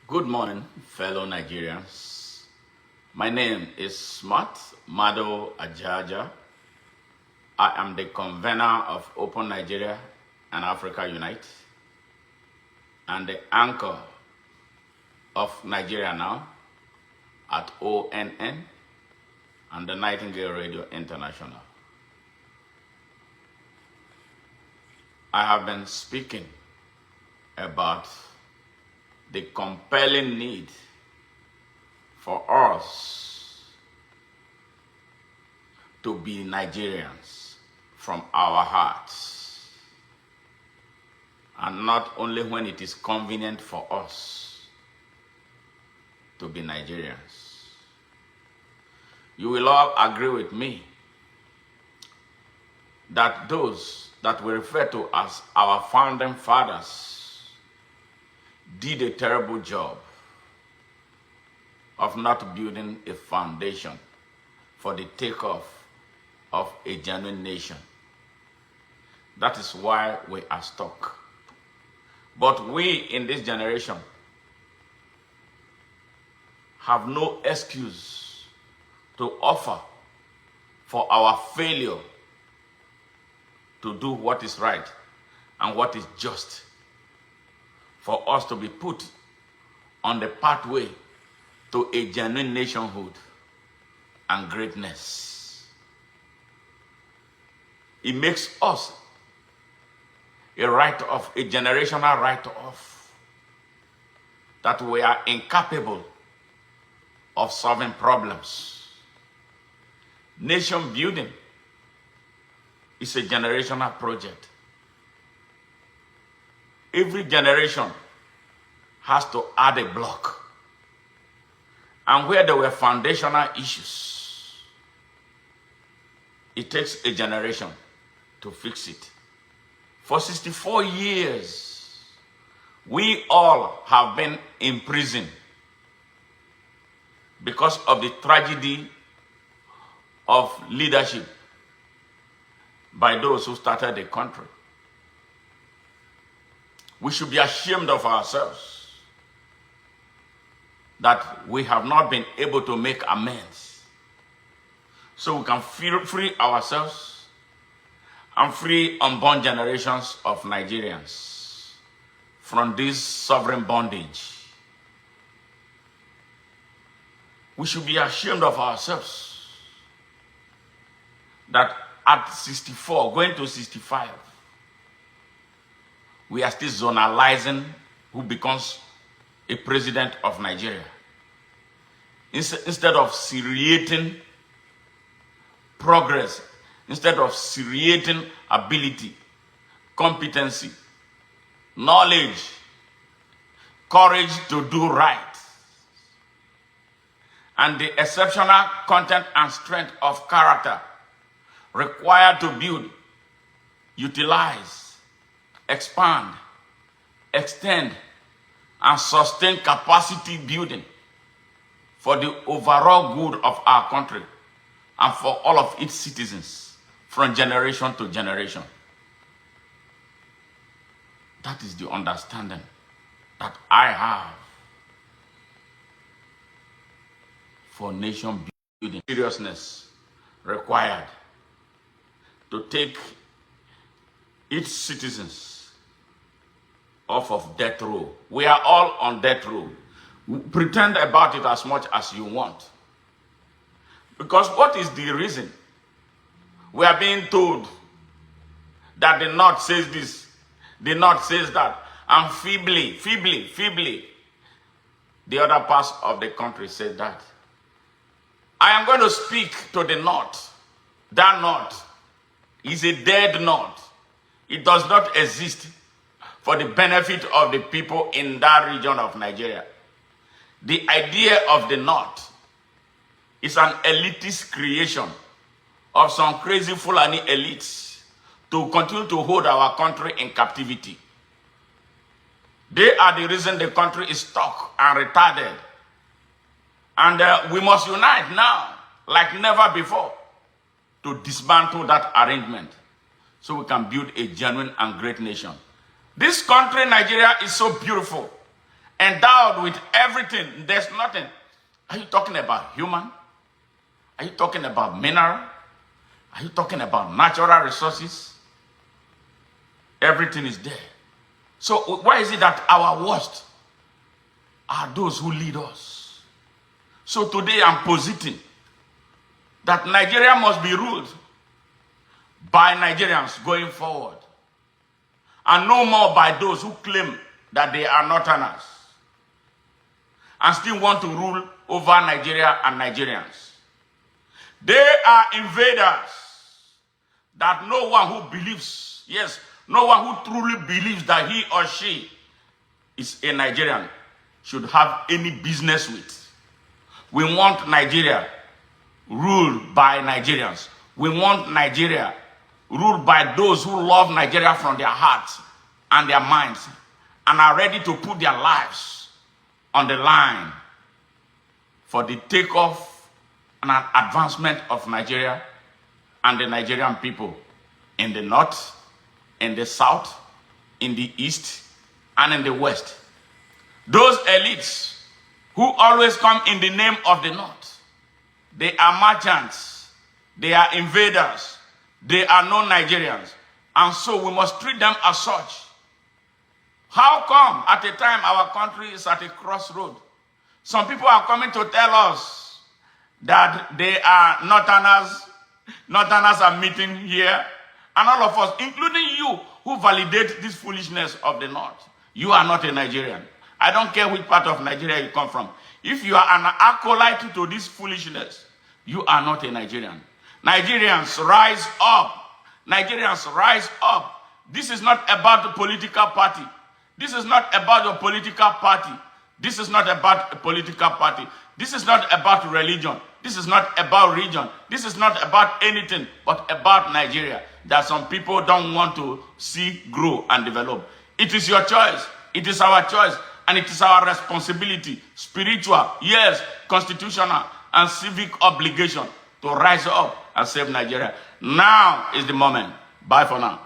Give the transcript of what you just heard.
Good morning, fellow Nigerians. My name is Madu Ajaja. I am the convener of Open Nigeria and Africa Unite and the anchor of Nigeria Now at ONN and the Nightingale Radio International. I have been speaking about the compelling need for us to be Nigerians from our hearts, and not only when it is convenient for us to be Nigerians. You will all agree with me that those that we refer to as our founding fathers did a terrible job of not building a foundation for the takeoff of a genuine nation. That is why we are stuck. But we in this generation have no excuse to offer for our failure to do what is right and what is just, for us to be put on the pathway to a genuine nationhood and greatness. It makes us a write-off, a generational write-off, that we are incapable of solving problems. Nation building is a generational project. Every generation has to add a block. And where there were foundational issues, it takes a generation to fix it. For 64 years, we all have been in prison because of the tragedy of leadership by those who started the country. We should be ashamed of ourselves that we have not been able to make amends, so we can free ourselves and free unborn generations of Nigerians from this sovereign bondage. We should be ashamed of ourselves that at 64, going to 65, we are still zonalizing who becomes a president of Nigeria, instead of seriating progress, instead of seriating ability, competency, knowledge, courage to do right, and the exceptional content and strength of character required to build, utilize, expand, extend, and sustain capacity building for the overall good of our country and for all of its citizens from generation to generation. That is the understanding that I have for nation building. Seriousness required to take its citizens off of death row. We are all on death row. Pretend about it as much as you want. Because what is the reason? We are being told that the North says this, the North says that, and feebly, the other parts of the country said that. I am going to speak to the North. That North is a dead North. It does not exist for the benefit of the people in that region of Nigeria. The idea of the North is an elitist creation of some crazy Fulani elites to continue to hold our country in captivity. They are the reason the country is stuck and retarded. And we must unite now, like never before, to dismantle that arrangement so we can build a genuine and great nation. This country, Nigeria, is so beautiful. endowed with everything. There's nothing. Are you talking about human? Are you talking about mineral? Are you talking about natural resources? Everything is there. So why is it that our worst are those who lead us? So today I'm positing that Nigeria must be ruled by Nigerians going forward, and no more by those who claim that they are Northerners and still want to rule over Nigeria and Nigerians. They are invaders that no one who believes, yes, no one who truly believes that he or she is a Nigerian should have any business with. We want Nigeria ruled by Nigerians. We want Nigeria ruled by those who love Nigeria from their hearts and their minds and are ready to put their lives on the line for the takeoff and an advancement of Nigeria and the Nigerian people in the north, in the south, in the east, and in the west. Those elites who always come in the name of the north, they are merchants, they are invaders, they are non-Nigerians, and so we must treat them as such. How come at a time our country is at a crossroad? Some people are coming to tell us that they are Northerners are meeting here, and all of us, including you, who validate this foolishness of the North. You are not a Nigerian. I don't care which part of Nigeria you come from. If you are an acolyte to this foolishness, you are not a Nigerian. Nigerians, rise up. Nigerians, rise up. This is not about the political party. This is not about your political party. This is not about a political party. This is not about religion. This is not about region. This is not about anything but about Nigeria that some people don't want to see grow and develop. It is your choice. It is our choice. And it is our responsibility, spiritual, yes, constitutional, and civic obligation to rise up and save Nigeria. Now is the moment. Bye for now.